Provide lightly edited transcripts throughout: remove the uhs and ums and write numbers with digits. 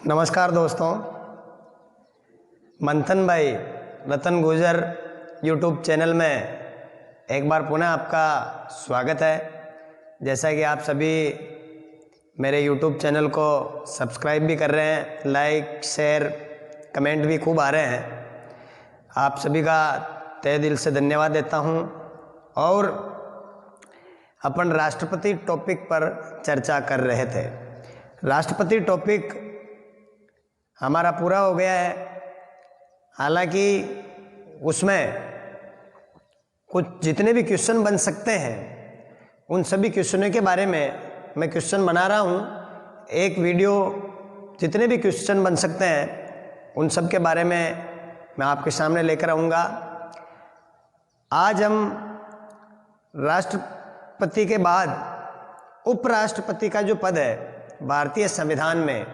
नमस्कार दोस्तों, मंथन भाई रतन गुजर यूट्यूब चैनल में एक बार पुनः आपका स्वागत है। जैसा कि आप सभी मेरे यूट्यूब चैनल को सब्सक्राइब भी कर रहे हैं, लाइक शेयर कमेंट भी खूब आ रहे हैं। आप सभी का तहे दिल से धन्यवाद देता हूं। और अपन राष्ट्रपति टॉपिक पर चर्चा कर रहे थे। राष्ट्रपति टॉपिक हमारा पूरा हो गया है। हालांकि उसमें कुछ जितने भी क्वेश्चन बन सकते हैं उन सभी क्वेश्चनों के बारे में मैं क्वेश्चन बना रहा हूँ। एक वीडियो जितने भी क्वेश्चन बन सकते हैं उन सब के बारे में मैं आपके सामने लेकर आऊँगा। आज हम राष्ट्रपति के बाद उपराष्ट्रपति का जो पद है भारतीय संविधान में,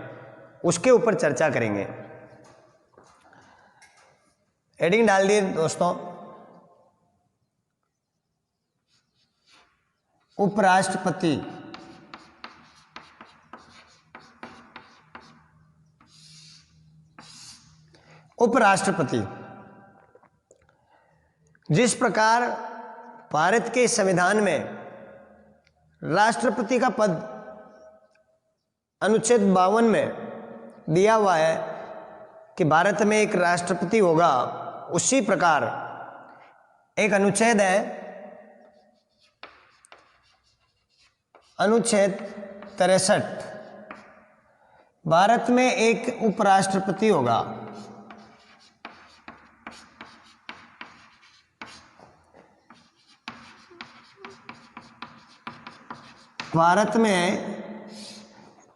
उसके ऊपर चर्चा करेंगे। हेडिंग डाल दिए दोस्तों, उपराष्ट्रपति। उपराष्ट्रपति जिस प्रकार भारत के संविधान में राष्ट्रपति का पद अनुच्छेद 52 में दिया हुआ है कि भारत में एक राष्ट्रपति होगा, उसी प्रकार एक अनुच्छेद है, अनुच्छेद 63, भारत में एक उपराष्ट्रपति होगा। भारत में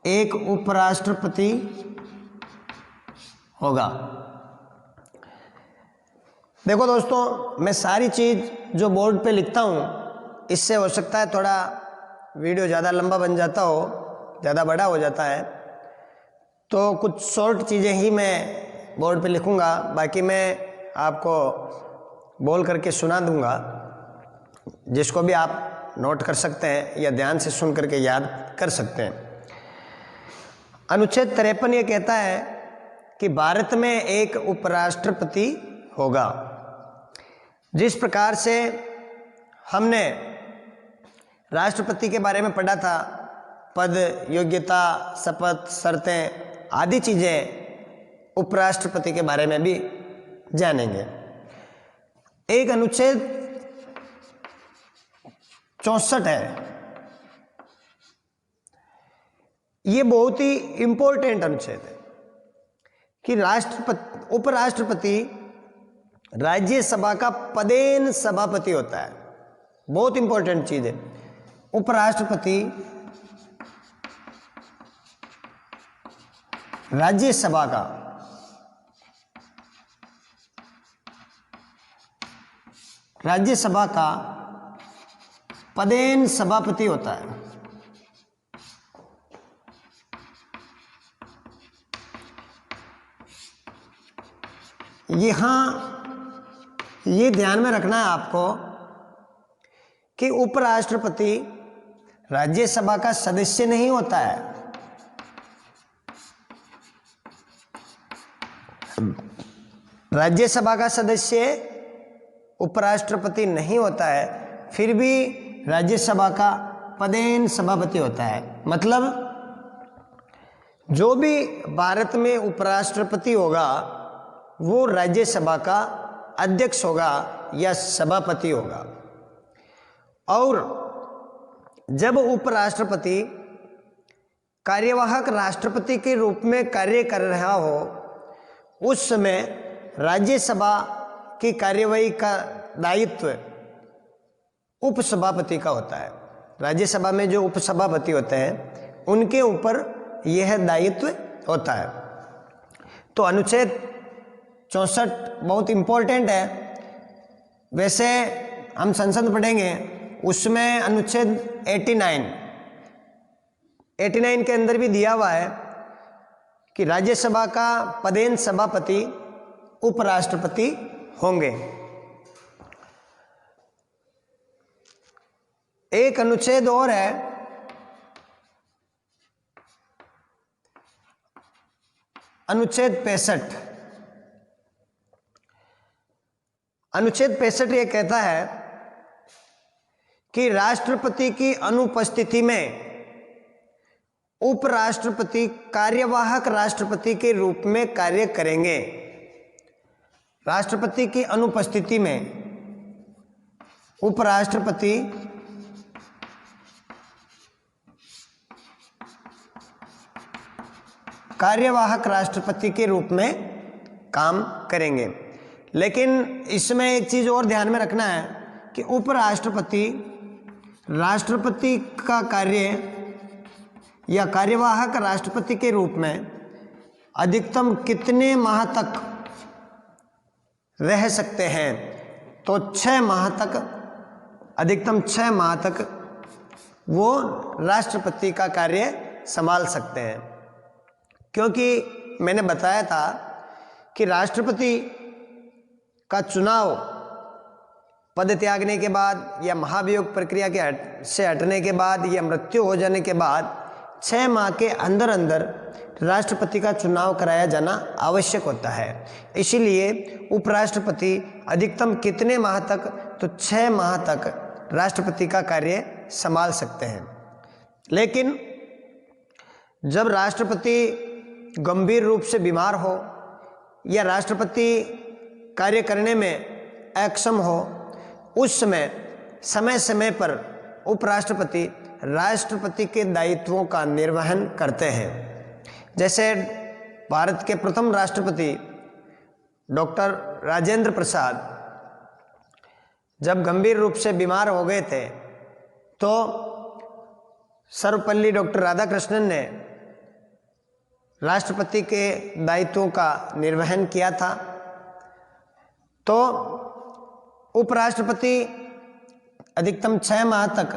एक उपराष्ट्रपति होगा। देखो दोस्तों, मैं सारी चीज जो बोर्ड पे लिखता हूँ, इससे हो सकता है थोड़ा वीडियो ज़्यादा लंबा बन जाता हो, ज़्यादा बड़ा हो जाता है, तो कुछ शॉर्ट चीज़ें ही मैं बोर्ड पे लिखूँगा, बाकी मैं आपको बोल करके सुना दूँगा, जिसको भी आप नोट कर सकते हैं या ध्यान से सुन करके याद कर सकते हैं। अनुच्छेद 53 ये कहता है कि भारत में एक उपराष्ट्रपति होगा। जिस प्रकार से हमने राष्ट्रपति के बारे में पढ़ा था, पद, योग्यता, शपथ, शर्तें आदि चीजें उपराष्ट्रपति के बारे में भी जानेंगे। एक अनुच्छेद 64 है, ये बहुत ही इंपॉर्टेंट अनुच्छेद है कि उपराष्ट्रपति राज्यसभा का पदेन सभापति होता है। बहुत इंपॉर्टेंट चीज है। उपराष्ट्रपति राज्यसभा का पदेन सभापति होता है। यहां ये ध्यान में रखना है आपको कि उपराष्ट्रपति राज्यसभा का सदस्य नहीं होता है। राज्यसभा का सदस्य उपराष्ट्रपति नहीं होता है, फिर भी राज्यसभा का पदेन सभापति होता है। मतलब जो भी भारत में उपराष्ट्रपति होगा वो राज्यसभा का अध्यक्ष होगा या सभापति होगा। और जब उपराष्ट्रपति कार्यवाहक राष्ट्रपति के रूप में कार्य कर रहा हो, उस समय राज्यसभा की कार्यवाही का दायित्व उपसभापति का होता है। राज्यसभा में जो उपसभापति होते हैं उनके ऊपर यह दायित्व होता है। तो अनुच्छेद 64 बहुत इंपॉर्टेंट है। वैसे हम संसद पढ़ेंगे, उसमें अनुच्छेद 89 के अंदर भी दिया हुआ है कि राज्यसभा का पदेन सभापति उपराष्ट्रपति होंगे। एक अनुच्छेद और है अनुच्छेद 65। अनुच्छेद 65 ये कहता है कि राष्ट्रपति की अनुपस्थिति में उपराष्ट्रपति कार्यवाहक राष्ट्रपति के रूप में कार्य करेंगे। राष्ट्रपति की अनुपस्थिति में उपराष्ट्रपति कार्यवाहक राष्ट्रपति के रूप में काम करेंगे। लेकिन इसमें एक चीज और ध्यान में रखना है कि उपराष्ट्रपति राष्ट्रपति का कार्य या कार्यवाहक राष्ट्रपति के रूप में अधिकतम कितने माह तक रह सकते हैं? तो 6 माह तक, अधिकतम 6 माह तक वो राष्ट्रपति का कार्य संभाल सकते हैं। क्योंकि मैंने बताया था कि राष्ट्रपति का चुनाव पद त्यागने के बाद या महाभियोग प्रक्रिया के से हटने के बाद या मृत्यु हो जाने के बाद 6 माह के अंदर अंदर राष्ट्रपति का चुनाव कराया जाना आवश्यक होता है। इसीलिए उपराष्ट्रपति अधिकतम कितने माह तक? तो 6 माह तक राष्ट्रपति का कार्य संभाल सकते हैं। लेकिन जब राष्ट्रपति गंभीर रूप से बीमार हो या राष्ट्रपति कार्य करने में अक्षम हो, उस समय समय पर उपराष्ट्रपति राष्ट्रपति के दायित्वों का निर्वहन करते हैं। जैसे भारत के प्रथम राष्ट्रपति डॉक्टर राजेंद्र प्रसाद जब गंभीर रूप से बीमार हो गए थे तो सर्वपल्ली डॉक्टर राधाकृष्णन ने राष्ट्रपति के दायित्वों का निर्वहन किया था। तो उपराष्ट्रपति अधिकतम 6 माह तक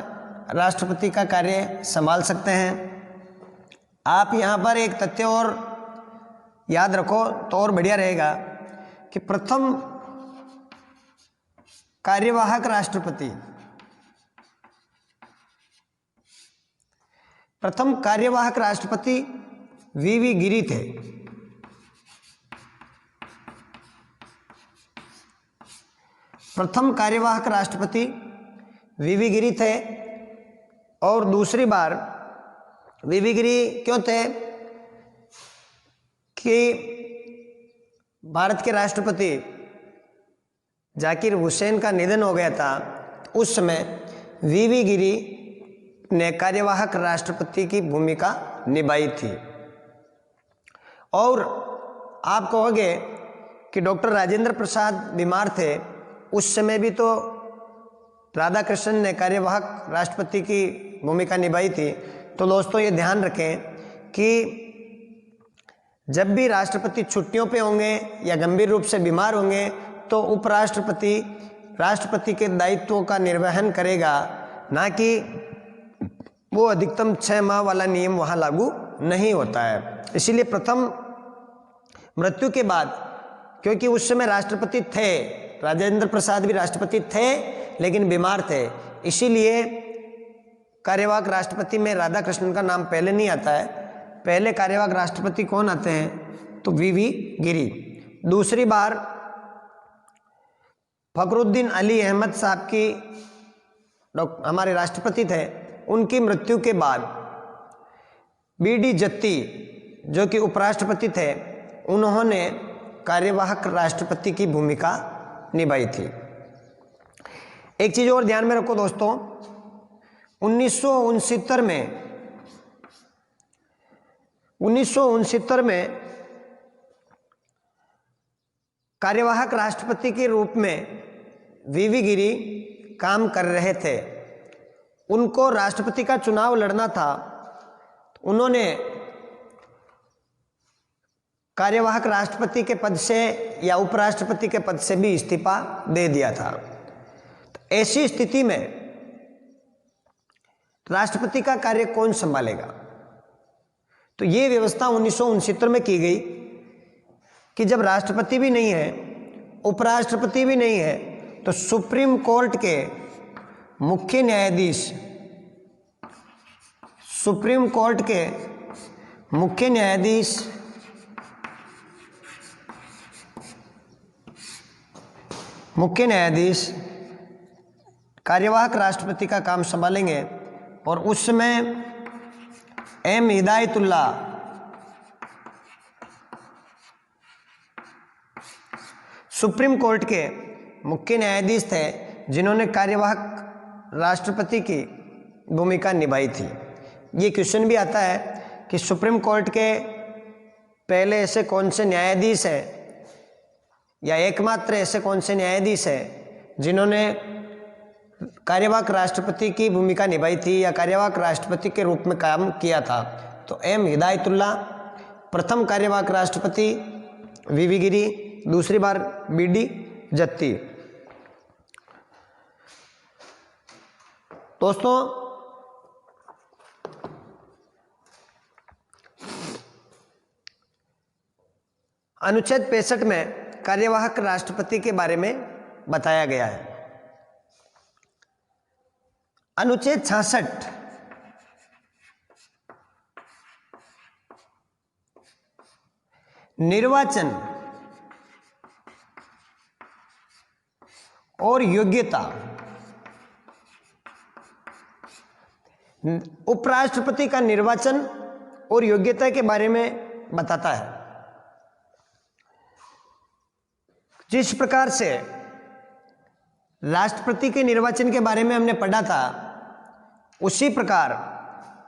राष्ट्रपति का कार्य संभाल सकते हैं। आप यहाँ पर एक तथ्य और याद रखो तो और बढ़िया रहेगा कि प्रथम कार्यवाहक राष्ट्रपति वीवी गिरी थे। प्रथम कार्यवाहक राष्ट्रपति वीवी गिरी थे। और दूसरी बार वीवी गिरी क्यों थे? कि भारत के राष्ट्रपति जाकिर हुसैन का निधन हो गया था। उस समय वीवी गिरी ने कार्यवाहक राष्ट्रपति की भूमिका निभाई थी। और आप कहोगे कि डॉक्टर राजेंद्र प्रसाद बीमार थे, उस समय भी तो राधाकृष्णन ने कार्यवाहक राष्ट्रपति की भूमिका निभाई थी। तो दोस्तों ये ध्यान रखें कि जब भी राष्ट्रपति छुट्टियों पे होंगे या गंभीर रूप से बीमार होंगे तो उपराष्ट्रपति राष्ट्रपति के दायित्वों का निर्वहन करेगा, ना कि वो अधिकतम 6 माह वाला नियम वहाँ लागू नहीं होता है। इसीलिए प्रथम मृत्यु के बाद, क्योंकि उस समय राष्ट्रपति थे, राजेंद्र प्रसाद भी राष्ट्रपति थे लेकिन बीमार थे, इसीलिए कार्यवाहक राष्ट्रपति में राधाकृष्णन का नाम पहले नहीं आता है। पहले कार्यवाहक राष्ट्रपति कौन आते हैं? तो वीवी गिरी। दूसरी बार फखरुद्दीन अली अहमद साहब की हमारे राष्ट्रपति थे, उनकी मृत्यु के बाद बीडी जत्ती जो कि उपराष्ट्रपति थे, उन्होंने कार्यवाहक राष्ट्रपति की भूमिका निभाई थी। एक चीज और ध्यान में रखो दोस्तों, 1969 में कार्यवाहक राष्ट्रपति के रूप में वीवी गिरी काम कर रहे थे। उनको राष्ट्रपति का चुनाव लड़ना था। उन्होंने कार्यवाहक राष्ट्रपति के पद से या उपराष्ट्रपति के पद से भी इस्तीफा दे दिया था। तो ऐसी स्थिति में राष्ट्रपति का कार्य कौन संभालेगा? तो ये व्यवस्था 1969 में की गई कि जब राष्ट्रपति भी नहीं है, उपराष्ट्रपति भी नहीं है, तो सुप्रीम कोर्ट के मुख्य न्यायाधीश, सुप्रीम कोर्ट के मुख्य न्यायाधीश मुख्य न्यायाधीश कार्यवाहक राष्ट्रपति का काम संभालेंगे और उस समय एम हिदायतुल्ला सुप्रीम कोर्ट के मुख्य न्यायाधीश थे जिन्होंने कार्यवाहक राष्ट्रपति की भूमिका निभाई थी। ये क्वेश्चन भी आता है कि सुप्रीम कोर्ट के पहले ऐसे कौन से न्यायाधीश हैं या एकमात्र ऐसे कौन से न्यायाधीश हैं जिन्होंने कार्यवाहक राष्ट्रपति की भूमिका निभाई थी या कार्यवाहक राष्ट्रपति के रूप में काम किया था। तो एम हिदायतुल्ला प्रथम कार्यवाहक राष्ट्रपति, वीवी गिरी दूसरी बार, बीडी जत्ती। दोस्तों, अनुच्छेद 65 में कार्यवाहक राष्ट्रपति के बारे में बताया गया है। अनुच्छेद 66 निर्वाचन और योग्यता, उपराष्ट्रपति का निर्वाचन और योग्यता के बारे में बताता है। जिस प्रकार से राष्ट्रपति के निर्वाचन के बारे में हमने पढ़ा था, उसी प्रकार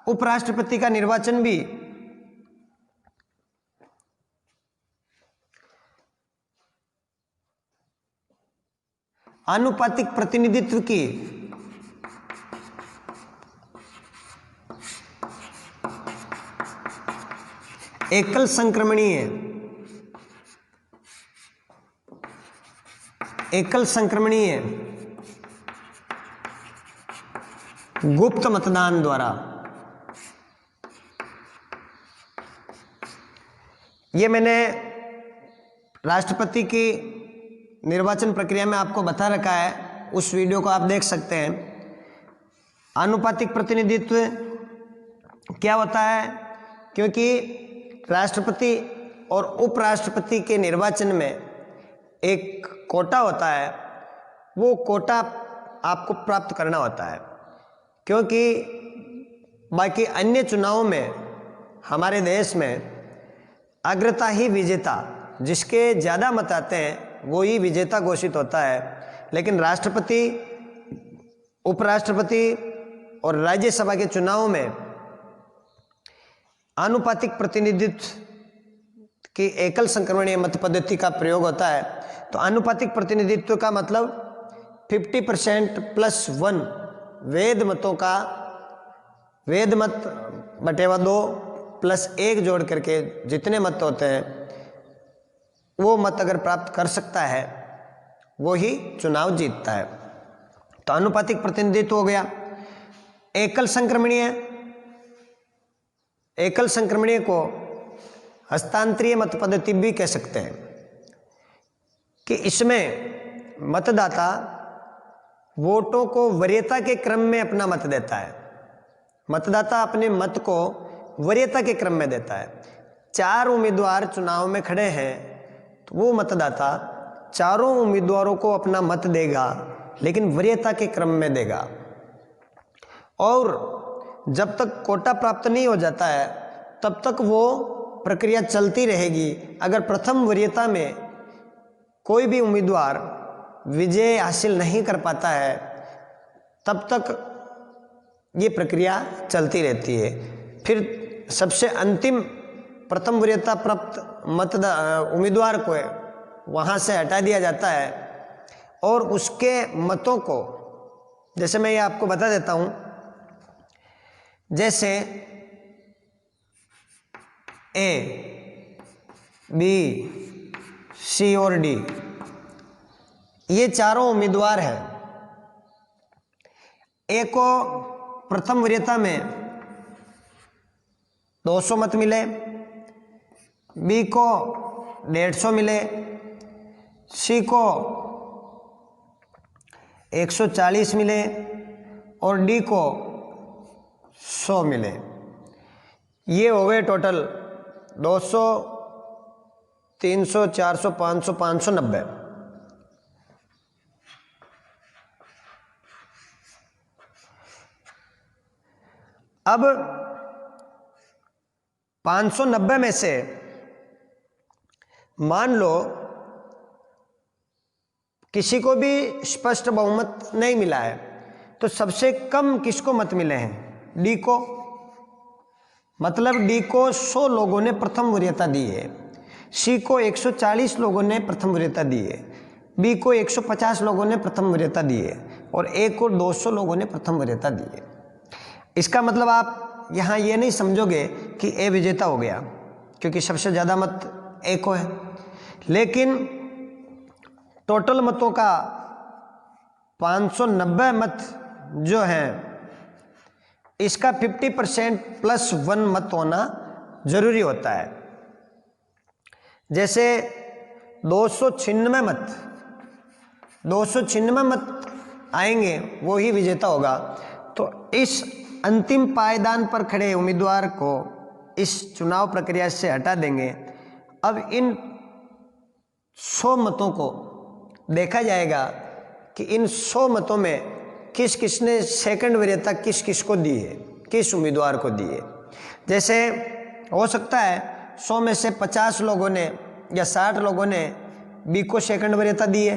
उपराष्ट्रपति का निर्वाचन भी आनुपातिक प्रतिनिधित्व की एकल संक्रमणीय गुप्त मतदान द्वारा, ये मैंने राष्ट्रपति की निर्वाचन प्रक्रिया में आपको बता रखा है, उस वीडियो को आप देख सकते हैं। आनुपातिक प्रतिनिधित्व क्या होता है? क्योंकि राष्ट्रपति और उपराष्ट्रपति के निर्वाचन में एक कोटा होता है, वो कोटा आपको प्राप्त करना होता है, क्योंकि बाकी अन्य चुनावों में हमारे देश में अग्रता ही विजेता, जिसके ज़्यादा मत आते हैं वो ही विजेता घोषित होता है। लेकिन राष्ट्रपति, उपराष्ट्रपति और राज्यसभा के चुनावों में आनुपातिक प्रतिनिधित्व की एकल संक्रमणीय मत पद्धति का प्रयोग होता है। तो आनुपातिक प्रतिनिधित्व का मतलब 50% + 1 वैध मतों का, वैध मत बटेवा 2 + 1 जोड़ करके जितने मत होते हैं वो मत अगर प्राप्त कर सकता है वो ही चुनाव जीतता है। तो आनुपातिक प्रतिनिधित्व हो गया। एकल संक्रमणीय को हस्तांतरीय मत पद्धति भी कह सकते हैं कि इसमें मतदाता वोटों को वरीयता के क्रम में अपना मत देता है। मतदाता अपने मत को वरीयता के क्रम में देता है। 4 उम्मीदवार चुनाव में खड़े हैं तो वो मतदाता चारों उम्मीदवारों को अपना मत देगा, लेकिन वरीयता के क्रम में देगा। और जब तक कोटा प्राप्त नहीं हो जाता है तब तक वो प्रक्रिया चलती रहेगी। अगर प्रथम वरीयता में कोई भी उम्मीदवार विजय हासिल नहीं कर पाता है तब तक ये प्रक्रिया चलती रहती है। फिर सबसे अंतिम प्रथम वरीयता प्राप्त उम्मीदवार को वहाँ से हटा दिया जाता है और उसके मतों को, जैसे मैं ये आपको बता देता हूँ, जैसे ए, बी, सी और डी, ये चारों उम्मीदवार हैं। ए को प्रथम वरीयता में 200 मत मिले, बी को 150 मिले, सी को 140 मिले और डी को 100 मिले। ये हो गए टोटल 200, 300, 400, 500, 590। अब 590 में से मान लो किसी को भी स्पष्ट बहुमत नहीं मिला है, तो सबसे कम किसको मत मिले हैं? डी को। मतलब डी को 100 लोगों ने प्रथम वरीयता दी है, सी को 140 लोगों ने प्रथम वरीयता दी है, बी को 150 लोगों ने प्रथम वरीयता दी है और ए को 200 लोगों ने प्रथम वरीयता दी है। इसका मतलब आप यहाँ ये नहीं समझोगे कि ए विजेता हो गया, क्योंकि सबसे ज़्यादा मत ए को है, लेकिन टोटल मतों का 590 मत जो है, इसका 50% प्लस 1 मत होना जरूरी होता है। जैसे 296 मत आएंगे, वो ही विजेता होगा। तो इस अंतिम पायदान पर खड़े उम्मीदवार को इस चुनाव प्रक्रिया से हटा देंगे। अब इन 100 मतों को देखा जाएगा कि इन 100 मतों में किस किसने सेकंड वरीयता किस किस को दी है, किस उम्मीदवार को दी है। जैसे हो सकता है 100 में से 50 लोगों ने या 60 लोगों ने बी को सेकंड वरीयता दी है,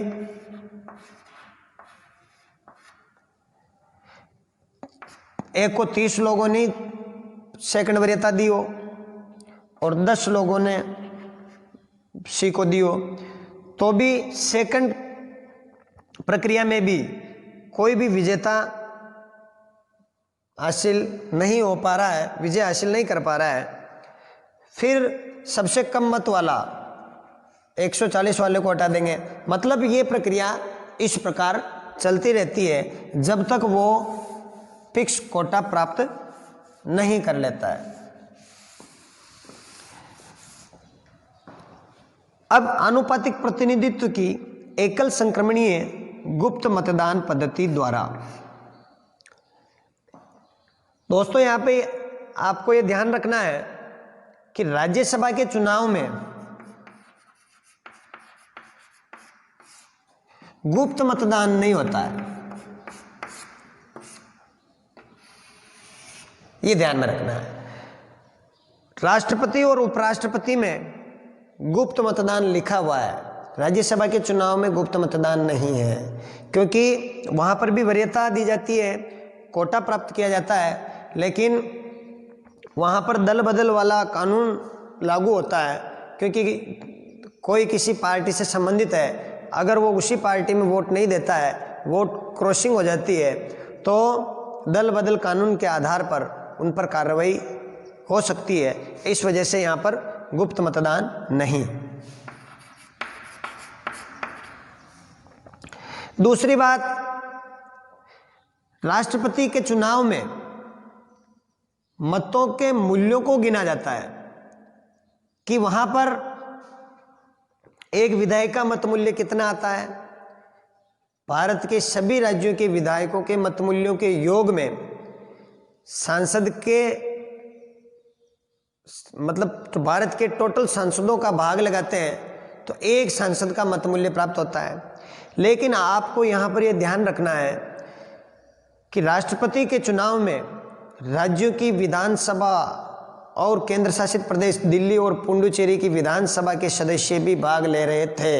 ए को 30 लोगों ने सेकंड वरीयता दी हो और 10 लोगों ने सी को दी हो, तो भी सेकंड प्रक्रिया में भी कोई भी विजेता हासिल नहीं हो पा रहा है, विजय हासिल नहीं कर पा रहा है। फिर सबसे कम मत वाला 140 वाले को हटा देंगे। मतलब ये प्रक्रिया इस प्रकार चलती रहती है जब तक वो फिक्स कोटा प्राप्त नहीं कर लेता है। अब आनुपातिक प्रतिनिधित्व की एकल संक्रमणीय गुप्त मतदान पद्धति द्वारा, दोस्तों यहाँ पे आपको ये ध्यान रखना है कि राज्यसभा के चुनाव में गुप्त मतदान नहीं होता है, ये ध्यान में रखना है। राष्ट्रपति और उपराष्ट्रपति में गुप्त मतदान लिखा हुआ है, राज्यसभा के चुनाव में गुप्त मतदान नहीं है, क्योंकि वहाँ पर भी वरीयता दी जाती है, कोटा प्राप्त किया जाता है, लेकिन वहाँ पर दल बदल वाला कानून लागू होता है। क्योंकि कोई किसी पार्टी से संबंधित है, अगर वो उसी पार्टी में वोट नहीं देता है, वोट क्रॉसिंग हो जाती है, तो दल बदल कानून के आधार पर उन पर कार्रवाई हो सकती है। इस वजह से यहाँ पर गुप्त मतदान नहीं। दूसरी बात, राष्ट्रपति के चुनाव में मतों के मूल्यों को गिना जाता है कि वहां पर एक विधायक का मत मूल्य कितना आता है। भारत के सभी राज्यों के विधायकों के मत मूल्यों के योग में सांसद के मतलब तो भारत के टोटल सांसदों का भाग लगाते हैं तो एक सांसद का मत मूल्य प्राप्त होता है। लेकिन आपको यहाँ पर यह ध्यान रखना है कि राष्ट्रपति के चुनाव में राज्यों की विधानसभा और केंद्र शासित प्रदेश दिल्ली और पुडुचेरी की विधानसभा के सदस्य भी भाग ले रहे थे,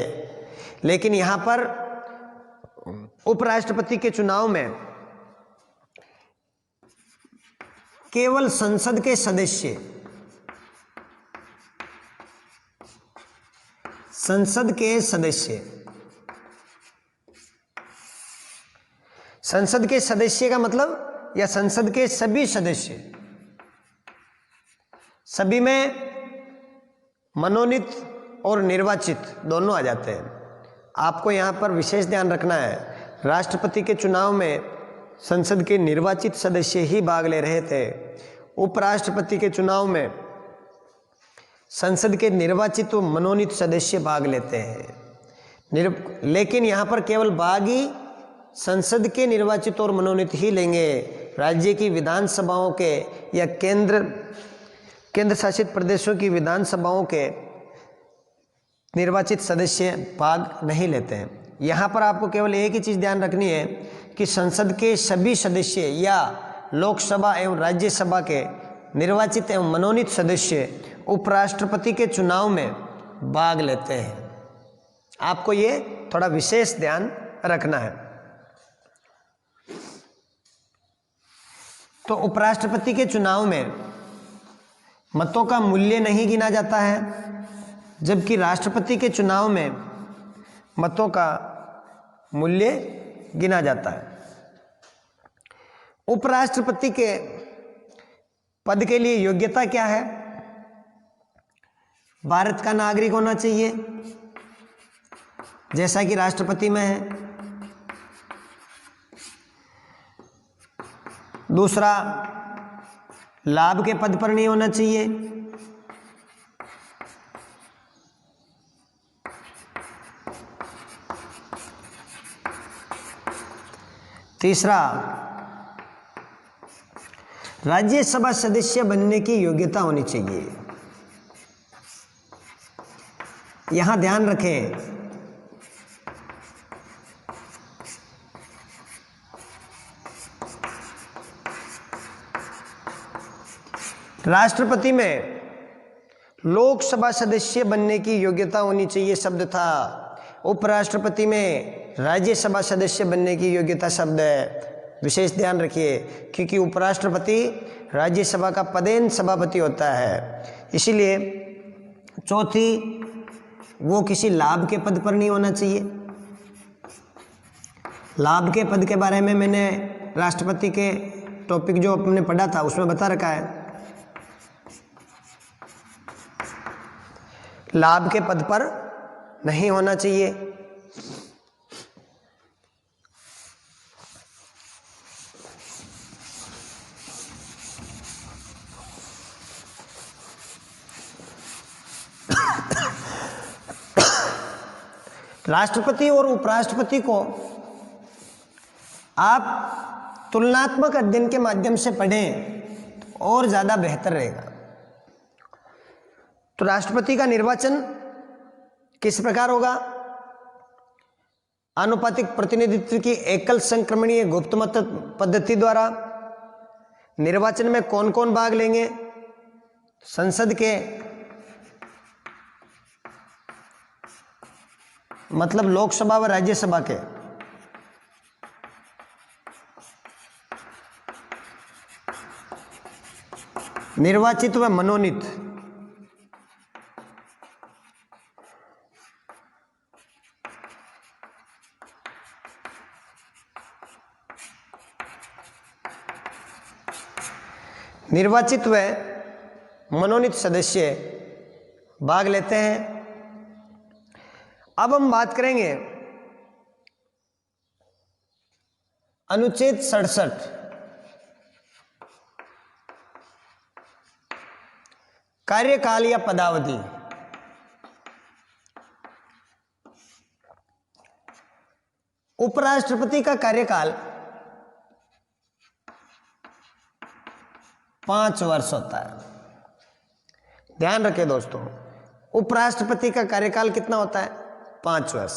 लेकिन यहाँ पर उपराष्ट्रपति के चुनाव में केवल संसद के सदस्य, संसद के सदस्य का मतलब या संसद के सभी सदस्य, सभी में मनोनीत और निर्वाचित दोनों आ जाते हैं। आपको यहाँ पर विशेष ध्यान रखना है, राष्ट्रपति के चुनाव में संसद के निर्वाचित सदस्य ही भाग ले रहे थे, उपराष्ट्रपति के चुनाव में संसद के निर्वाचित व मनोनीत सदस्य भाग लेते हैं। लेकिन यहाँ पर केवल भाग ही संसद के निर्वाचित और मनोनीत ही लेंगे, राज्य की विधानसभाओं के या केंद्र शासित प्रदेशों की विधानसभाओं के निर्वाचित सदस्य भाग नहीं लेते हैं। यहाँ पर आपको केवल एक ही चीज़ ध्यान रखनी है कि संसद के सभी सदस्य या लोकसभा एवं राज्यसभा के निर्वाचित एवं मनोनीत सदस्य उपराष्ट्रपति के चुनाव में भाग लेते हैं। आपको ये थोड़ा विशेष ध्यान रखना है। तो उपराष्ट्रपति के चुनाव में मतों का मूल्य नहीं गिना जाता है, जबकि राष्ट्रपति के चुनाव में मतों का मूल्य गिना जाता है। उपराष्ट्रपति के पद के लिए योग्यता क्या है? भारत का नागरिक होना चाहिए, जैसा कि राष्ट्रपति में है। दूसरा, लाभ के पद पर नहीं होना चाहिए। तीसरा, राज्यसभा सदस्य बनने की योग्यता होनी चाहिए। यहां ध्यान रखें, राष्ट्रपति में लोकसभा सदस्य बनने की योग्यता होनी चाहिए शब्द था, उपराष्ट्रपति में राज्यसभा सदस्य बनने की योग्यता शब्द है। विशेष ध्यान रखिए, क्योंकि उपराष्ट्रपति राज्यसभा का पदेन सभापति होता है। इसीलिए चौथी, वो किसी लाभ के पद पर नहीं होना चाहिए। लाभ के पद के बारे में मैंने राष्ट्रपति के टॉपिक जो अपने पढ़ा था उसमें बता रखा है। लाभ के पद पर नहीं होना चाहिए। राष्ट्रपति और उपराष्ट्रपति को आप तुलनात्मक अध्ययन के माध्यम से पढ़ें और ज़्यादा बेहतर रहेगा। तो राष्ट्रपति का निर्वाचन किस प्रकार होगा? आनुपातिक प्रतिनिधित्व की एकल संक्रमणीय गुप्त मत पद्धति द्वारा। निर्वाचन में कौन कौन भाग लेंगे? संसद के, मतलब लोकसभा व राज्यसभा के, निर्वाचित व मनोनीत, निर्वाचित व मनोनीत सदस्य भाग लेते हैं। अब हम बात करेंगे अनुच्छेद 67, कार्यकाल या पदावधि। उपराष्ट्रपति का कार्यकाल 5 वर्ष होता है। ध्यान रखें दोस्तों, उपराष्ट्रपति का कार्यकाल कितना होता है? 5 वर्ष।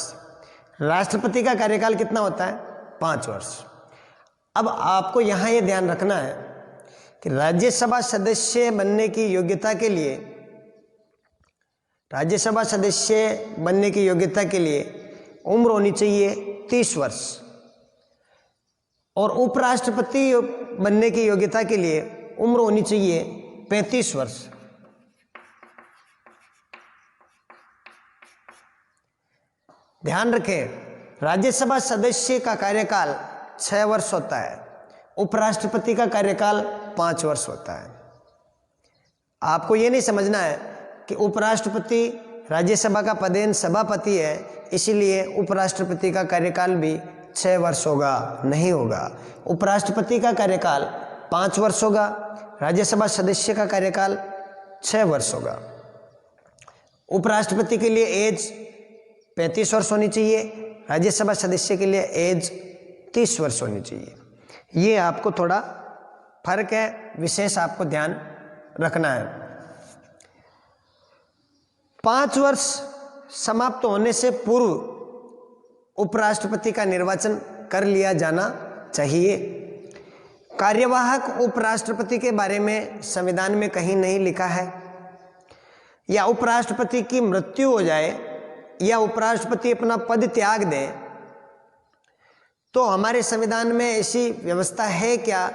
राष्ट्रपति का कार्यकाल कितना होता है? 5 वर्ष। अब आपको यहां यह ध्यान रखना है कि राज्यसभा सदस्य बनने की योग्यता के लिए, राज्यसभा सदस्य बनने की योग्यता के लिए उम्र होनी चाहिए 30 वर्ष, और उपराष्ट्रपति बनने की योग्यता के लिए उम्र होनी चाहिए 35 वर्ष। ध्यान रखें, राज्यसभा सदस्य का कार्यकाल 6 वर्ष होता है, उपराष्ट्रपति का कार्यकाल 5 वर्ष होता है। आपको ये नहीं समझना है कि उपराष्ट्रपति राज्यसभा का पदेन सभापति है, इसीलिए उपराष्ट्रपति का कार्यकाल भी 6 वर्ष होगा, नहीं होगा। उपराष्ट्रपति का कार्यकाल 5 वर्ष होगा, राज्यसभा सदस्य का कार्यकाल 6 वर्ष होगा। उपराष्ट्रपति के लिए एज 35 वर्ष होनी चाहिए, राज्यसभा सदस्य के लिए एज 30 वर्ष होनी चाहिए। ये आपको थोड़ा फर्क है, विशेष आपको ध्यान रखना है। 5 वर्ष समाप्त होने से पूर्व उपराष्ट्रपति का निर्वाचन कर लिया जाना चाहिए। कार्यवाहक उपराष्ट्रपति के बारे में संविधान में कहीं नहीं लिखा है, या उपराष्ट्रपति की मृत्यु हो जाए या उपराष्ट्रपति अपना पद त्याग दे, तो हमारे संविधान में ऐसी व्यवस्था है क्या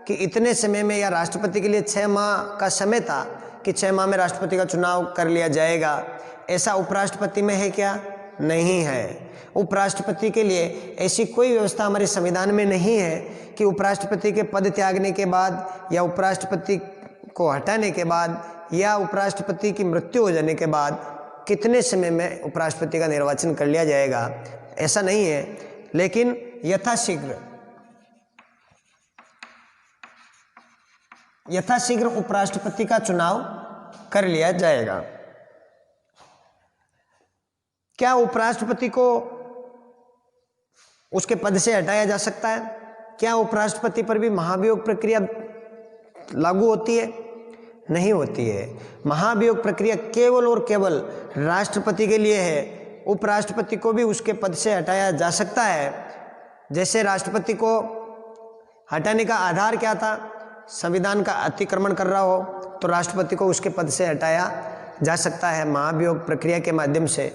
कि इतने समय में, या राष्ट्रपति के लिए 6 माह का समय था कि 6 माह में राष्ट्रपति का चुनाव कर लिया जाएगा, ऐसा उपराष्ट्रपति में है क्या? नहीं है। उपराष्ट्रपति के लिए ऐसी कोई व्यवस्था हमारे संविधान में नहीं है कि उपराष्ट्रपति के पद त्यागने के बाद या उपराष्ट्रपति को हटाने के बाद या उपराष्ट्रपति की मृत्यु हो जाने के बाद कितने समय में उपराष्ट्रपति का निर्वाचन कर लिया जाएगा, ऐसा नहीं है। लेकिन यथाशीघ्र उपराष्ट्रपति का चुनाव कर लिया जाएगा। क्या उपराष्ट्रपति को उसके पद से हटाया जा सकता है? क्या उपराष्ट्रपति पर भी महाभियोग प्रक्रिया लागू होती है? नहीं होती है। महाभियोग प्रक्रिया केवल और केवल राष्ट्रपति के लिए है। उपराष्ट्रपति को भी उसके पद से हटाया जा सकता है। जैसे राष्ट्रपति को हटाने का आधार क्या था? संविधान का अतिक्रमण कर रहा हो तो राष्ट्रपति को उसके पद से हटाया जा सकता है महाभियोग प्रक्रिया के माध्यम से।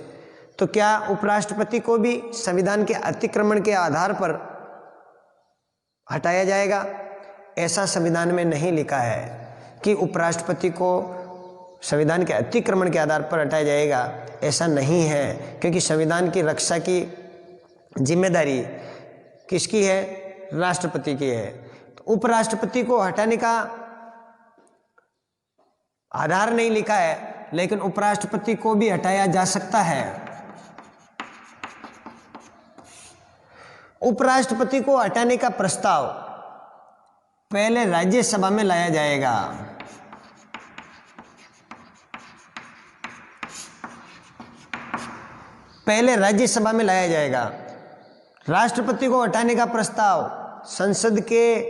तो क्या उपराष्ट्रपति को भी संविधान के अतिक्रमण के आधार पर हटाया जाएगा? ऐसा संविधान में नहीं लिखा है कि उपराष्ट्रपति को संविधान के अतिक्रमण के आधार पर हटाया जाएगा, ऐसा नहीं है। क्योंकि संविधान की रक्षा की जिम्मेदारी किसकी है? राष्ट्रपति की है। तो उपराष्ट्रपति को हटाने का आधार नहीं लिखा है, लेकिन उपराष्ट्रपति को भी हटाया जा सकता है। उपराष्ट्रपति को हटाने का प्रस्ताव पहले राज्यसभा में लाया जाएगा। पहले राज्यसभा में लाया जाएगा। राष्ट्रपति को हटाने का प्रस्ताव संसद के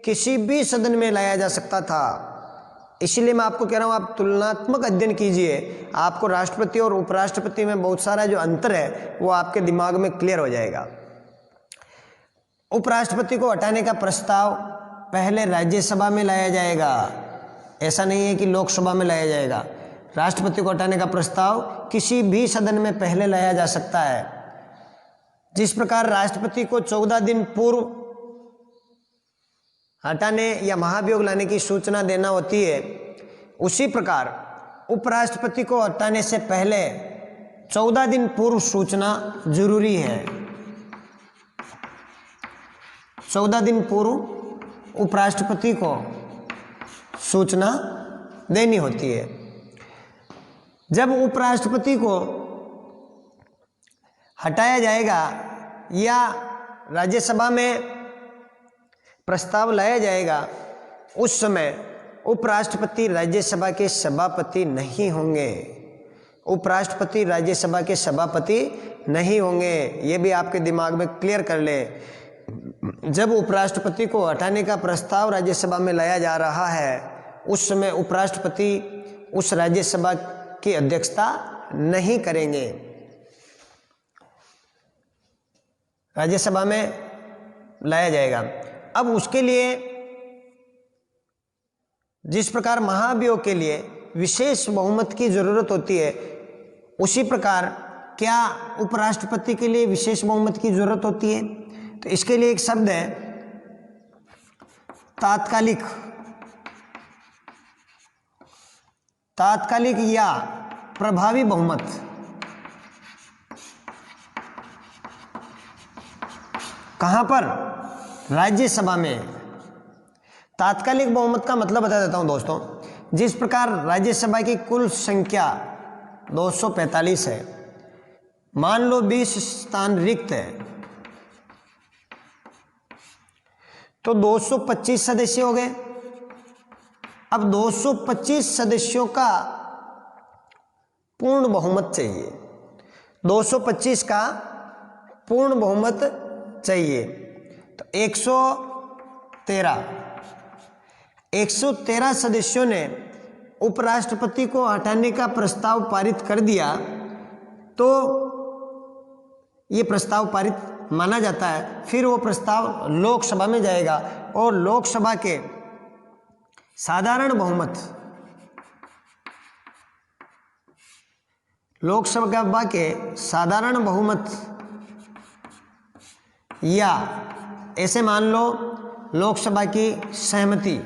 किसी भी सदन में लाया जा सकता था। इसलिए मैं आपको कह रहा हूं, आप तुलनात्मक अध्ययन कीजिए, आपको राष्ट्रपति और उपराष्ट्रपति में बहुत सारा जो अंतर है वो आपके दिमाग में क्लियर हो जाएगा। उपराष्ट्रपति को हटाने का प्रस्ताव पहले राज्यसभा में लाया जाएगा, ऐसा नहीं है कि लोकसभा में लाया जाएगा। राष्ट्रपति को हटाने का प्रस्ताव किसी भी सदन में पहले लाया जा सकता है। जिस प्रकार राष्ट्रपति को 14 दिन पूर्व हटाने या महाभियोग लाने की सूचना देना होती है, उसी प्रकार उपराष्ट्रपति को हटाने से पहले 14 दिन पूर्व सूचना जरूरी है। 14 दिन पूर्व उपराष्ट्रपति को सूचना देनी होती है। जब उपराष्ट्रपति को हटाया जाएगा या राज्यसभा में प्रस्ताव लाया जाएगा, उस समय उपराष्ट्रपति राज्यसभा के सभापति नहीं होंगे। उपराष्ट्रपति राज्यसभा के सभापति नहीं होंगे, ये भी आपके दिमाग में क्लियर कर ले। जब उपराष्ट्रपति को हटाने का प्रस्ताव राज्यसभा में लाया जा रहा है, उस समय उपराष्ट्रपति उस राज्यसभा की अध्यक्षता नहीं करेंगे। राज्यसभा में लाया जाएगा। अब उसके लिए जिस प्रकार महाभियोग के लिए विशेष बहुमत की जरूरत होती है, उसी प्रकार क्या उपराष्ट्रपति के लिए विशेष बहुमत की जरूरत होती है? तो इसके लिए एक शब्द है तात्कालिक। तात्कालिक या प्रभावी बहुमत। कहां पर? राज्यसभा में। तात्कालिक बहुमत का मतलब बता देता हूं दोस्तों। जिस प्रकार राज्यसभा की कुल संख्या 245 है, मान लो 20 स्थान रिक्त है, तो 225 सदस्य हो गए। अब 225 सदस्यों का पूर्ण बहुमत चाहिए। 225 का पूर्ण बहुमत चाहिए। तो 113 सदस्यों ने उपराष्ट्रपति को हटाने का प्रस्ताव पारित कर दिया, तो ये प्रस्ताव पारित माना जाता है, फिर वो प्रस्ताव लोकसभा में जाएगा और लोकसभा के साधारण बहुमत, लोकसभा के साधारण बहुमत या ऐसे मान लो लोकसभा की सहमति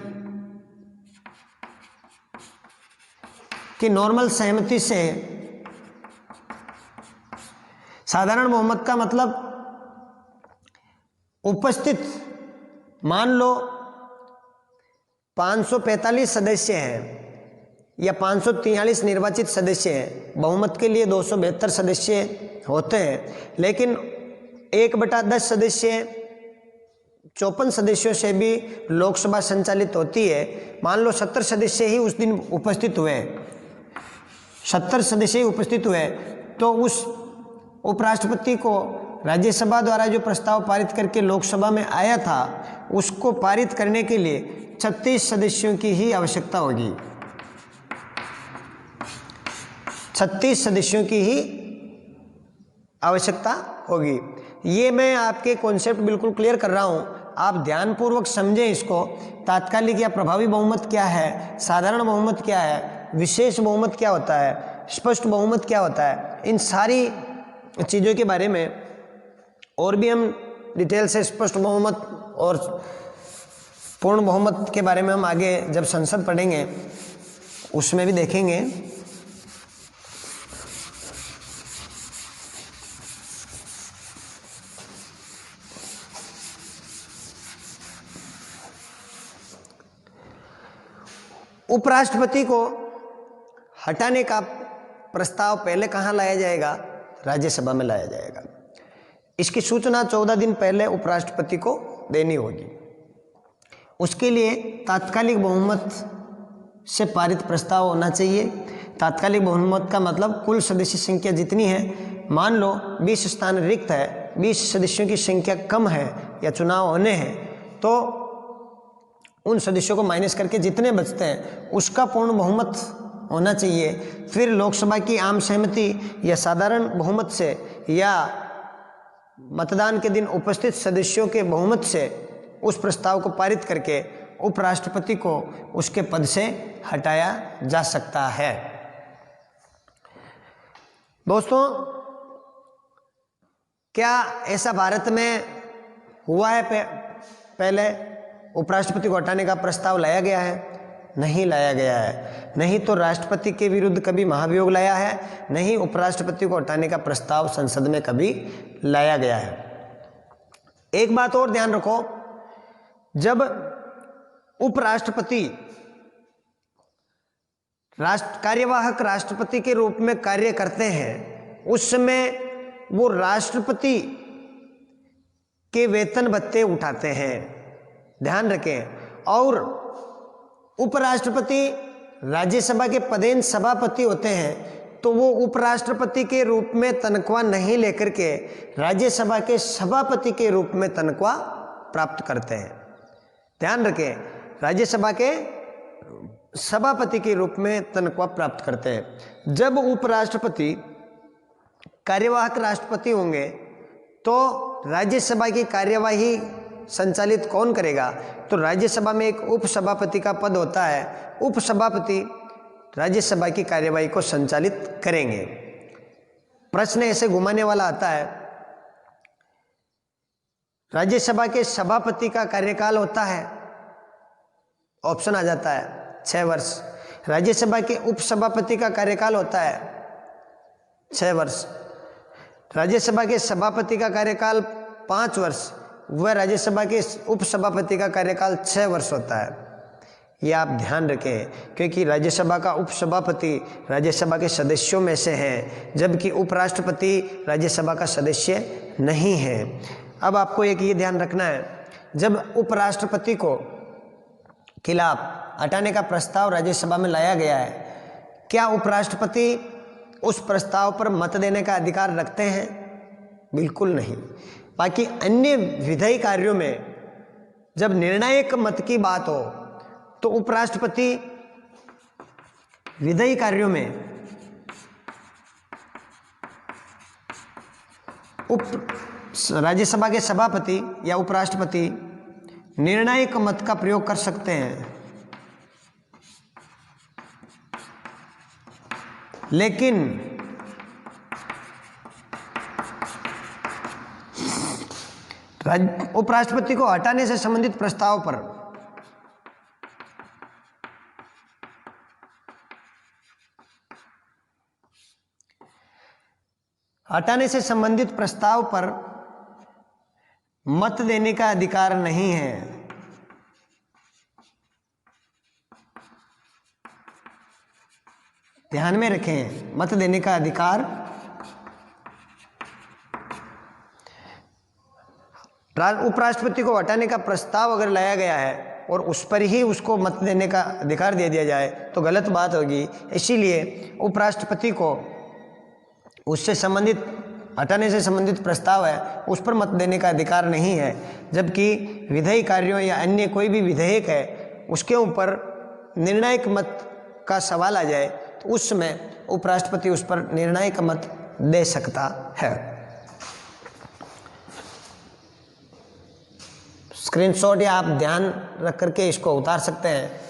कि नॉर्मल सहमति से, साधारण बहुमत का मतलब उपस्थित मान लो 545 सदस्य हैं या 543 निर्वाचित सदस्य हैं, बहुमत के लिए 272 सदस्य होते हैं, लेकिन 1/10 सदस्य 54 सदस्यों से भी लोकसभा संचालित होती है। मान लो 70 सदस्य ही उस दिन उपस्थित हुए, 70 सदस्य ही उपस्थित हुए, तो उस उपराष्ट्रपति को राज्यसभा द्वारा जो प्रस्ताव पारित करके लोकसभा में आया था, उसको पारित करने के लिए 36 सदस्यों की ही आवश्यकता होगी, 36 सदस्यों की ही आवश्यकता होगी। ये मैं आपके कॉन्सेप्ट बिल्कुल क्लियर कर रहा हूँ, आप ध्यानपूर्वक समझें इसको। तात्कालिक या प्रभावी बहुमत क्या है, साधारण बहुमत क्या है, विशेष बहुमत क्या होता है, स्पष्ट बहुमत क्या होता है, इन सारी चीज़ों के बारे में और भी हम डिटेल से स्पष्ट बहुमत और पूर्ण बहुमत के बारे में हम आगे जब संसद पढ़ेंगे उसमें भी देखेंगे। उपराष्ट्रपति को हटाने का प्रस्ताव पहले कहाँ लाया जाएगा? राज्यसभा में लाया जाएगा। इसकी सूचना 14 दिन पहले उपराष्ट्रपति को देनी होगी। उसके लिए तात्कालिक बहुमत से पारित प्रस्ताव होना चाहिए। तात्कालिक बहुमत का मतलब कुल सदस्य संख्या जितनी है, मान लो 20 स्थान रिक्त है, 20 सदस्यों की संख्या कम है या चुनाव होने हैं, तो उन सदस्यों को माइनस करके जितने बचते हैं उसका पूर्ण बहुमत होना चाहिए। फिर लोकसभा की आम सहमति या साधारण बहुमत से या मतदान के दिन उपस्थित सदस्यों के बहुमत से उस प्रस्ताव को पारित करके उपराष्ट्रपति को उसके पद से हटाया जा सकता है। दोस्तों, क्या ऐसा भारत में हुआ है पहले उपराष्ट्रपति को हटाने का प्रस्ताव लाया गया है? नहीं लाया गया है। नहीं तो राष्ट्रपति के विरुद्ध कभी महाभियोग लाया है, नहीं उपराष्ट्रपति को हटाने का प्रस्ताव संसद में कभी लाया गया है। एक बात और ध्यान रखो, जब उपराष्ट्रपति कार्यवाहक राष्ट्रपति के रूप में कार्य करते हैं, उस समय वो राष्ट्रपति के वेतन भत्ते उठाते हैं, ध्यान रखें। और उपराष्ट्रपति राज्यसभा के पदेन सभापति होते हैं, तो वो उपराष्ट्रपति के रूप में तनख्वाह नहीं लेकर के राज्यसभा के सभापति के रूप में तनख्वाह प्राप्त करते हैं। ध्यान रखें, राज्यसभा के सभापति के रूप में तनख्वाह प्राप्त करते हैं। जब उपराष्ट्रपति कार्यवाहक राष्ट्रपति होंगे तो राज्यसभा की कार्यवाही संचालित कौन करेगा? तो राज्यसभा में एक उपसभापति का पद होता है, उपसभापति राज्यसभा की कार्यवाही को संचालित करेंगे। प्रश्न ऐसे घुमाने वाला आता है, राज्यसभा के सभापति का कार्यकाल होता है, ऑप्शन आ जाता है 6 वर्ष। राज्यसभा के उपसभापति का कार्यकाल होता है 6 वर्ष। राज्यसभा के सभापति का कार्यकाल 5 वर्ष, वह राज्यसभा के उपसभापति का कार्यकाल 6 वर्ष होता है। यह आप ध्यान रखें, क्योंकि राज्यसभा का उपसभापति राज्यसभा के सदस्यों में से हैं, जबकि उपराष्ट्रपति राज्यसभा का सदस्य नहीं है। अब आपको एक ये ध्यान रखना है, जब उपराष्ट्रपति को खिलाफ हटाने का प्रस्ताव राज्यसभा में लाया गया है, क्या उपराष्ट्रपति उस प्रस्ताव पर मत देने का अधिकार रखते हैं? बिल्कुल नहीं। बाकी अन्य विधायी कार्यों में जब निर्णायक मत की बात हो तो उपराष्ट्रपति विधायी कार्यों में राज्यसभा के सभापति या उपराष्ट्रपति निर्णायक मत का प्रयोग कर सकते हैं, लेकिन उपराष्ट्रपति को हटाने से संबंधित प्रस्ताव पर मत देने का अधिकार नहीं है। ध्यान में रखें, मत देने का अधिकार उपराष्ट्रपति को हटाने का प्रस्ताव अगर लाया गया है और उस पर ही उसको मत देने का अधिकार दे दिया जाए तो गलत बात होगी। इसीलिए उपराष्ट्रपति को उससे संबंधित हटाने से संबंधित प्रस्ताव है उस पर मत देने का अधिकार नहीं है, जबकि विधायी कार्यों या अन्य कोई भी विधेयक है उसके ऊपर निर्णायक मत का सवाल आ जाए तो उस समय उपराष्ट्रपति उस पर निर्णायक मत दे सकता है। स्क्रीनशॉट या आप ध्यान रख करके इसको उतार सकते हैं।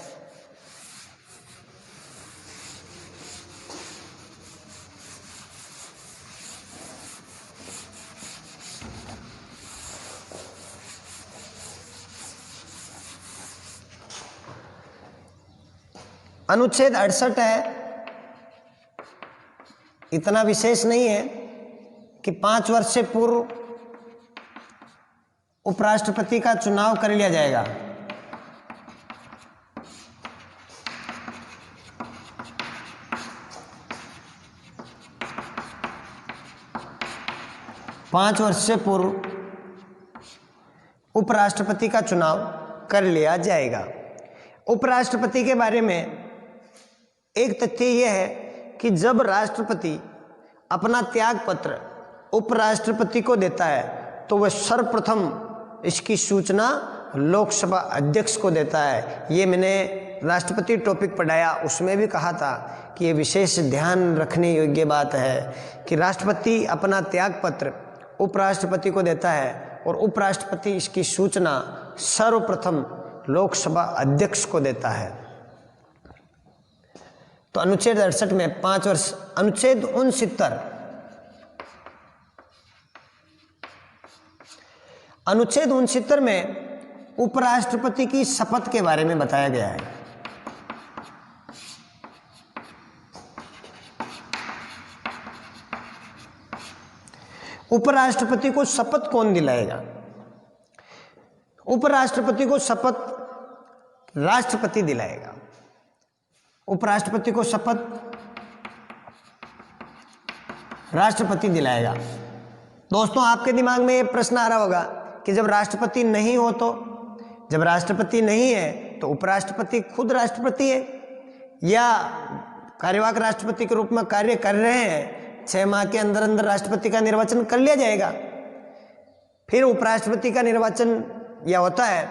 अनुच्छेद 68 है, इतना विशेष नहीं है कि 5 वर्ष से पूर्व उपराष्ट्रपति का चुनाव कर लिया जाएगा। पांच वर्ष से पूर्व उपराष्ट्रपति का चुनाव कर लिया जाएगा। उपराष्ट्रपति के बारे में एक तथ्य यह है कि जब राष्ट्रपति अपना त्याग पत्र उपराष्ट्रपति को देता है तो वह सर्वप्रथम इसकी सूचना लोकसभा अध्यक्ष को देता है। ये मैंने राष्ट्रपति टॉपिक पढ़ाया, उसमें भी कहा था कि ये विशेष ध्यान रखने योग्य बात है कि राष्ट्रपति अपना त्याग पत्र उपराष्ट्रपति को देता है और उपराष्ट्रपति इसकी सूचना सर्वप्रथम लोकसभा अध्यक्ष को देता है। तो अनुच्छेद 68 में 5 वर्ष। अनुच्छेद 69 में उपराष्ट्रपति की शपथ के बारे में बताया गया है। उपराष्ट्रपति को शपथ कौन दिलाएगा? उपराष्ट्रपति को शपथ राष्ट्रपति दिलाएगा। उपराष्ट्रपति को शपथ राष्ट्रपति दिलाएगा। दोस्तों, आपके दिमाग में ये प्रश्न आ रहा होगा कि जब राष्ट्रपति नहीं हो तो, जब राष्ट्रपति नहीं है तो उपराष्ट्रपति खुद राष्ट्रपति है या कार्यवाहक राष्ट्रपति के रूप में कार्य कर रहे हैं, 6 माह के अंदर अंदर राष्ट्रपति का निर्वाचन कर लिया जाएगा। फिर उपराष्ट्रपति का निर्वाचन या होता है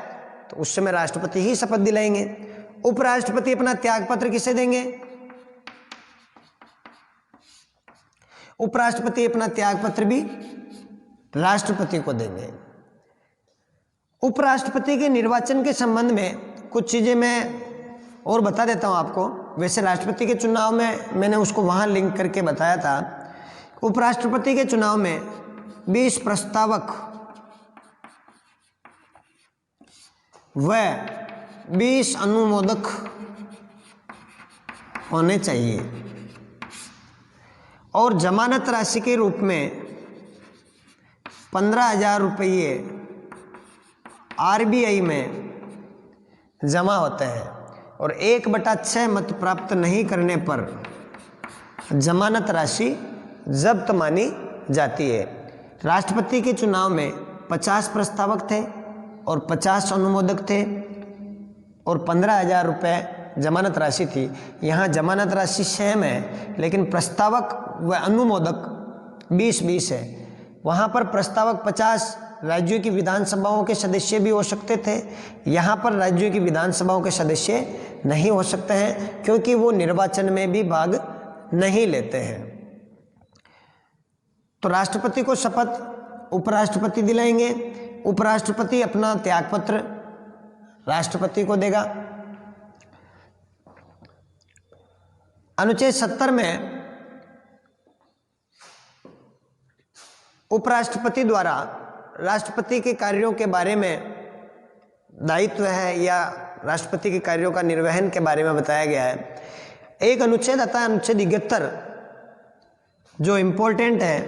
तो उस समय राष्ट्रपति ही शपथ दिलाएंगे। उपराष्ट्रपति अपना त्यागपत्र किसे देंगे? उपराष्ट्रपति अपना त्यागपत्र भी राष्ट्रपति को देंगे। उपराष्ट्रपति के निर्वाचन के संबंध में कुछ चीजें मैं और बता देता हूं आपको। वैसे राष्ट्रपति के चुनाव में मैंने उसको वहां लिंक करके बताया था। उपराष्ट्रपति के चुनाव में 20 प्रस्तावक व 20 अनुमोदक होने चाहिए और जमानत राशि के रूप में 15,000 रुपये RBI में जमा होते हैं और 1/6 मत प्राप्त नहीं करने पर जमानत राशि जब्त मानी जाती है। राष्ट्रपति के चुनाव में 50 प्रस्तावक थे और 50 अनुमोदक थे और 15,000 रुपये जमानत राशि थी। यहाँ जमानत राशि सेम है लेकिन प्रस्तावक व अनुमोदक 20-20 है। वहाँ पर प्रस्तावक 50 राज्यों की विधानसभाओं के सदस्य भी हो सकते थे, यहाँ पर राज्यों की विधानसभाओं के सदस्य नहीं हो सकते हैं क्योंकि वो निर्वाचन में भी भाग नहीं लेते हैं। तो राष्ट्रपति को शपथ उपराष्ट्रपति दिलाएंगे। उपराष्ट्रपति अपना त्यागपत्र राष्ट्रपति को देगा। अनुच्छेद 70 में उपराष्ट्रपति द्वारा राष्ट्रपति के कार्यों के बारे में दायित्व है या राष्ट्रपति के कार्यों का निर्वहन के बारे में बताया गया है। एक अनुच्छेद आता है अनुच्छेद 71 जो इंपॉर्टेंट है।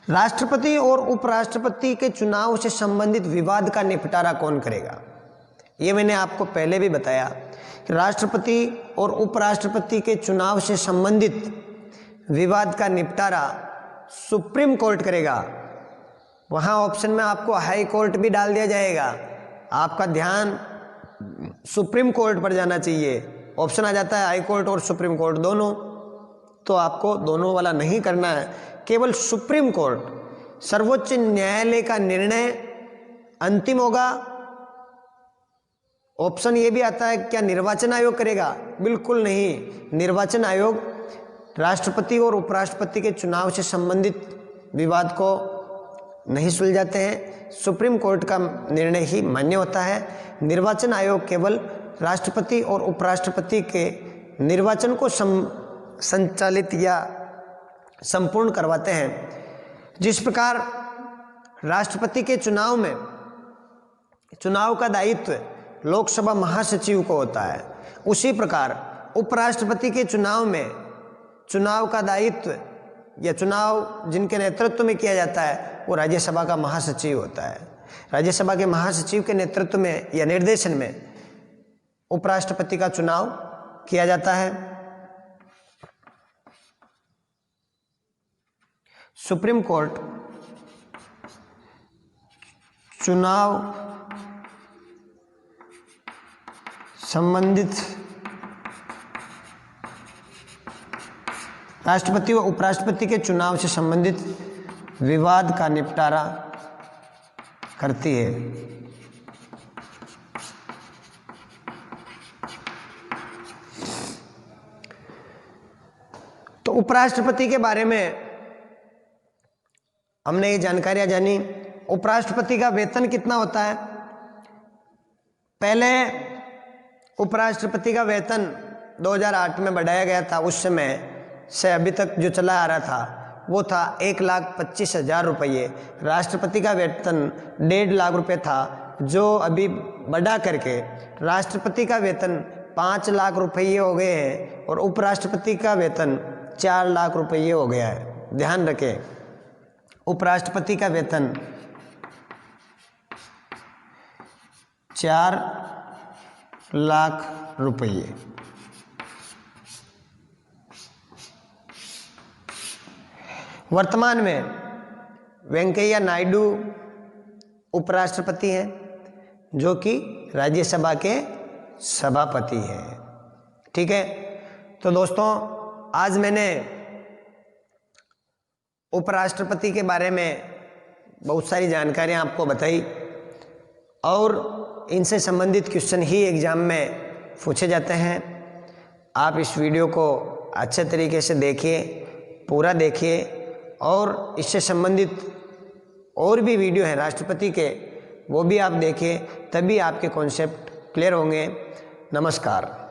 राष्ट्रपति और उपराष्ट्रपति के चुनाव से संबंधित विवाद का निपटारा कौन करेगा? ये मैंने आपको पहले भी बताया कि राष्ट्रपति और उपराष्ट्रपति के चुनाव से संबंधित विवाद का निपटारा सुप्रीम कोर्ट करेगा। वहाँ ऑप्शन में आपको हाई कोर्ट भी डाल दिया जाएगा। आपका ध्यान सुप्रीम कोर्ट पर जाना चाहिए। ऑप्शन आ जाता है हाई कोर्ट और सुप्रीम कोर्ट दोनों, तो आपको दोनों वाला नहीं करना है, केवल सुप्रीम कोर्ट। सर्वोच्च न्यायालय का निर्णय अंतिम होगा। ऑप्शन ये भी आता है क्या निर्वाचन आयोग करेगा? बिल्कुल नहीं। निर्वाचन आयोग राष्ट्रपति और उपराष्ट्रपति के चुनाव से संबंधित विवाद को नहीं सुलझाते हैं। सुप्रीम कोर्ट का निर्णय ही मान्य होता है। निर्वाचन आयोग केवल राष्ट्रपति और उपराष्ट्रपति के निर्वाचन को संचालित या संपूर्ण करवाते हैं। जिस प्रकार राष्ट्रपति के चुनाव में चुनाव का दायित्व लोकसभा महासचिव को होता है, उसी प्रकार उपराष्ट्रपति के चुनाव में चुनाव का दायित्व या चुनाव जिनके नेतृत्व में किया जाता है वो राज्यसभा का महासचिव होता है। राज्यसभा के महासचिव के नेतृत्व में या निर्देशन में उपराष्ट्रपति का चुनाव किया जाता है। सुप्रीम कोर्ट चुनाव संबंधित राष्ट्रपति व उपराष्ट्रपति के चुनाव से संबंधित विवाद का निपटारा करती है। तो उपराष्ट्रपति के बारे में हमने ये जानकारियां जानी। उपराष्ट्रपति का वेतन कितना होता है? पहले उपराष्ट्रपति का वेतन 2008 में बढ़ाया गया था। उस समय से अभी तक जो चला आ रहा था वो था 1,25,000 रुपये। राष्ट्रपति का वेतन 1.5 लाख रुपये था, जो अभी बढ़ा करके राष्ट्रपति का वेतन 5 लाख रुपये हो गए हैं और उपराष्ट्रपति का वेतन 4 लाख रुपये हो गया है। ध्यान रखें, उपराष्ट्रपति का वेतन 4 लाख रुपये। वर्तमान में वेंकैया नायडू उपराष्ट्रपति हैं जो कि राज्यसभा के सभापति हैं। ठीक है, तो दोस्तों आज मैंने उपराष्ट्रपति के बारे में बहुत सारी जानकारियां आपको बताई और इनसे संबंधित क्वेश्चन ही एग्जाम में पूछे जाते हैं। आप इस वीडियो को अच्छे तरीके से देखिए, पूरा देखिए और इससे संबंधित और भी वीडियो हैं राष्ट्रपति के, वो भी आप देखिए, तभी आपके कॉन्सेप्ट क्लियर होंगे। नमस्कार।